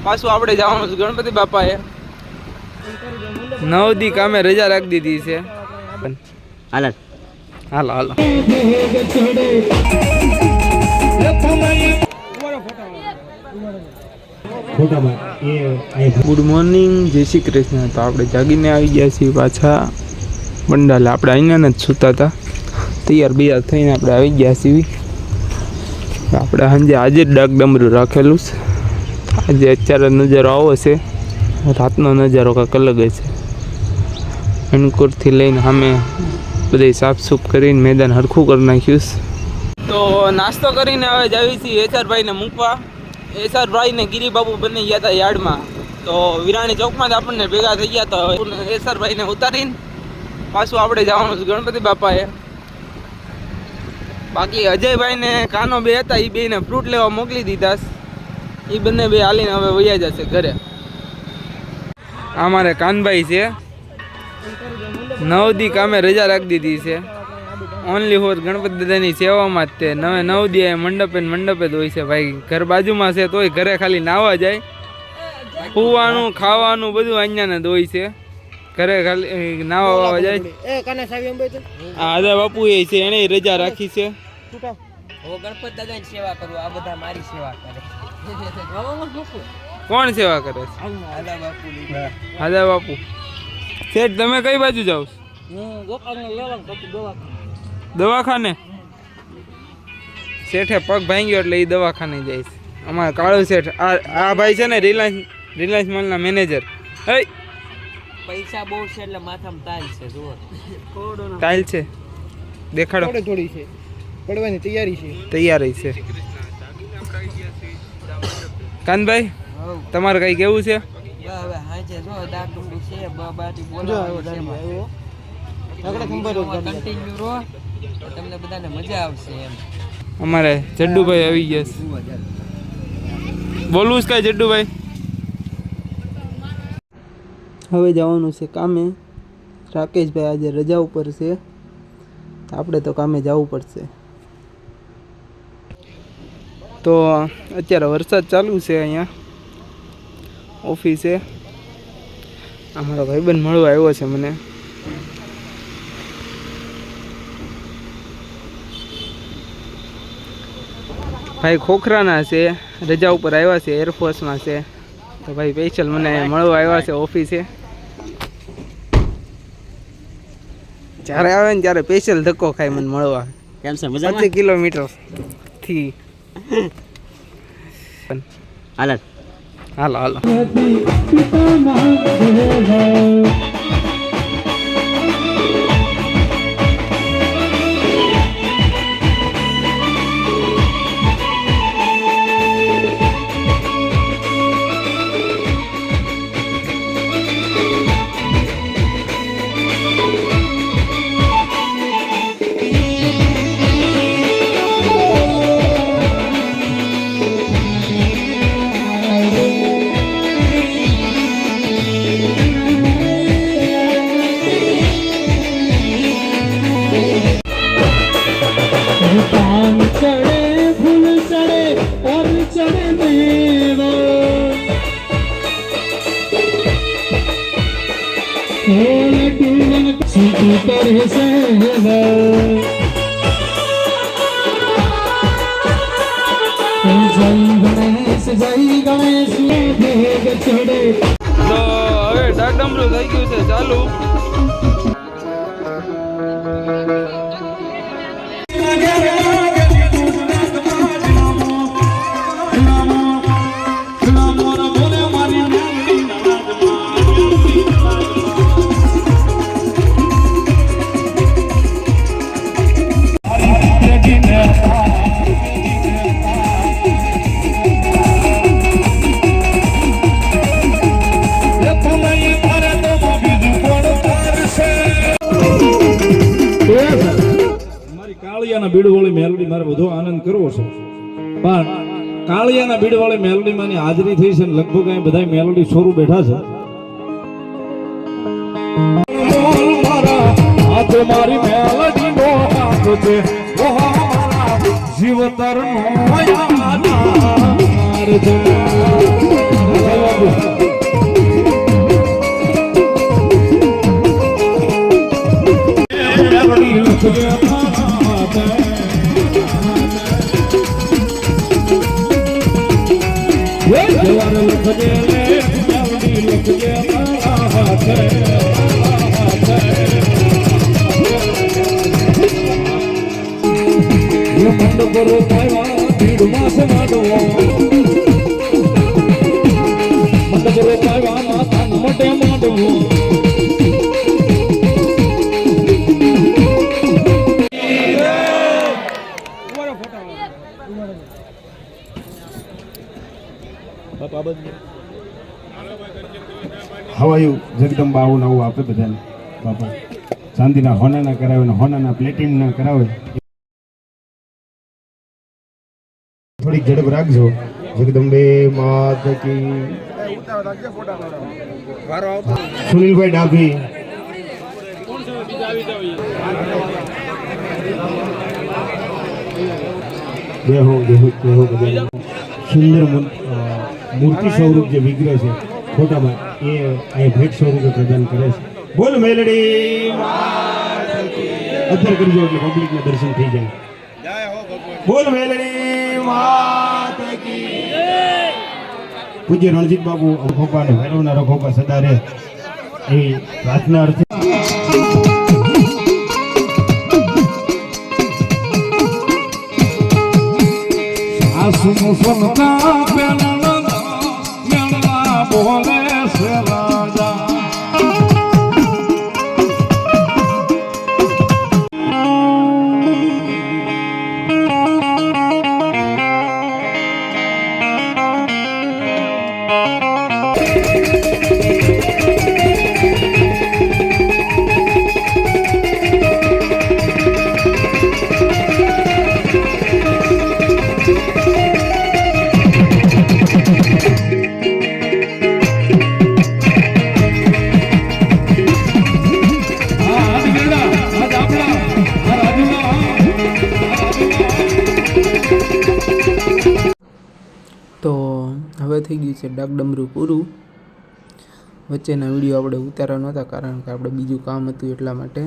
પાછું આપણે જવાનું છે ગણપતિ બાપાએ 9 દી કામે રજા રાખી દીધી છે. હાલો હાલો હાલો. ગુડ મોર્નિંગ, જય શ્રી કૃષ્ણ. તો આપણે જાગીને આવી ગયા છીએ પાછા બંડાલે. આપણે અહીંયા જ સૂતા હતા, તૈયાર બૈયાર થઈને આપણે આવી ગયા છીએ. આપણે સાંજે આજે જ ડાક ડમરું રાખેલું છે. આજે અત્યારે નજારો આવો છે, રાતનો નજારો કાંઈક અલગ છે. અનુકૂળથી લઈને સામે બધી સાફસૂફ કરીને મેદાન હરખું કરી નાખ્યું છે. તો નાસ્તો કરીને હવે જાવી છીએ એસઆરભાઈને મૂકવા. એસઆરભાઈ ને ગિરિબાબુ બંને ગયા હતા યાર્ડમાં, તો વિરાણી ચોકમાં જ આપણને ભેગા થઈ ગયા. તો એસઆરભાઈને ઉતારીને પાછું આપણે જવાનું છે ગણપતિ બાપાએ. બાકી અજયભાઈ ને કાનો બે હતા, એ બેને ફ્રૂટ લેવા મોકલી દીધા. એ બંને બે હાલીને હવે વયા જશે ઘરે. આ મારે કાનભાઈ છે, 9 દી કામે રજા રાખી દીધી છે. ઓનલી ફોર ગણપતિ દાદાની સેવામાં જ તે 9 દી મંડપે જ હોય છે ભાઈ. ઘર બાજુમાં છે તોય ઘરે ખાલી નાવા જાય, સુવાનું ખાવાનું બધું અહીંયા જ હોય છે. ઘરે ખાલી નાવા વાવા જાય. આદા બાપુ એ છે, એને રજા રાખી છે. ગણપતિ દાદાની સેવા કરું, આ બધા મારી સેવા કરે. કોણ સેવા કરે છે? આદા બાપુ. શેઠ તમે કઈ બાજુ જાઓ છો? દવાખાને. શેઠે પગ ભાંગ્યો એટલે એ દવાખાને જાય છે. અમારા કાળુ શેઠ, આ ભાઈ છે ને રિલાયન્સ મોલના મેનેજર. પૈસા બહુ છે એટલે માથામાં તાલ છે. જુઓ ટાઈલ છે, દેખાડો. થોડી છે, પડવાની તૈયારી છે. કાનભાઈ તમારે કઈ કેવું છે? હવે હાજે જો દાટુંડું છે, બાબાથી બોલાવો છે. કન્ટિન્યુ રહો તો તમને બધાને મજા આવશે એમ. અમારે જડ્ડુભાઈ આવી ગયા છે. બોલવું છે કાંઈ જડ્ડુભાઈ? હવે જવાનું છે કામે. રાકેશભાઈ આજે રજા ઉપર છે, આપણે તો કામે જવું પડશે. તો અત્યારે વરસાદ ચાલુ છે અહીંયા ઓફિસે. અમારો ભાઈબંધ મળવા આવ્યો છે મને. ભાઈ ખોખરાના છે, રજા ઉપર આવ્યા છે, એરફોર્સમાં છે. તો ભાઈ સ્પેશિયલ મને મળવા આવ્યા છે ઓફિસે. જ્યારે આવે ને ત્યારે સ્પેશિયલ ધક્કો ખાય મને મળવા. કેમ છે? 25 કિલોમીટરથી. હાલો હાલો હાલો. તો હવે ડાક ડમરું થઈ ગયું છે ચાલુ. કાળિયાના બીડવાળી મેલડી મારે બધો આનંદ કરવો છે, પણ કાળિયાના બીડવાળી મેલડી માની હાજરી થઈ છે. લગભગ અહીં બધા મેલડી છોરું બેઠા છે. મારી મેલડી નો હાથ છે, જીવતર નો યાદ છે. જવાર લખજે લે મેલડી લખજે મારા હાથે મંડ કરો પાવા ભીડ માસ માંડવો મંડ કરો પાવા માતા મોટે માંડવો હવાયું જગદંબા આવું નવું આપે બધાને બાપા ચાંદીના હોનાના કરાવે ને હોનાના પ્લેટિનના કરાવે થોડીક ઝડપ રાખજો જગદંબે માત કી સુનિલભાઈ ડાભી દેહો દેહો દેહો બધા સુંદર મૂર્તિ સ્વરૂપ જે વિગ્રહ છે ફોટામાં એ અહીં ભેટ સ્વરૂપે પ્રદાન કરે છે બોલ મેલડી અત્યારે કરજો એટલે પબ્લિકના દર્શન થઈ જાય બોલ મેલડી માત કી પૂજ્ય રણજીત બાબુ અખોપાને ભૈરવના રખોપા સદા રહે એવી પ્રાર્થના અર્થે સુનતા પેલા મેળા બોલે છે રાજા તો હવે થઈ ગયું છે ડાકડમરું પૂરું. વચ્ચેના વિડીયો આપણે ઉતાર્યા નહોતા કારણ કે આપણે બીજું કામ હતું એટલા માટે.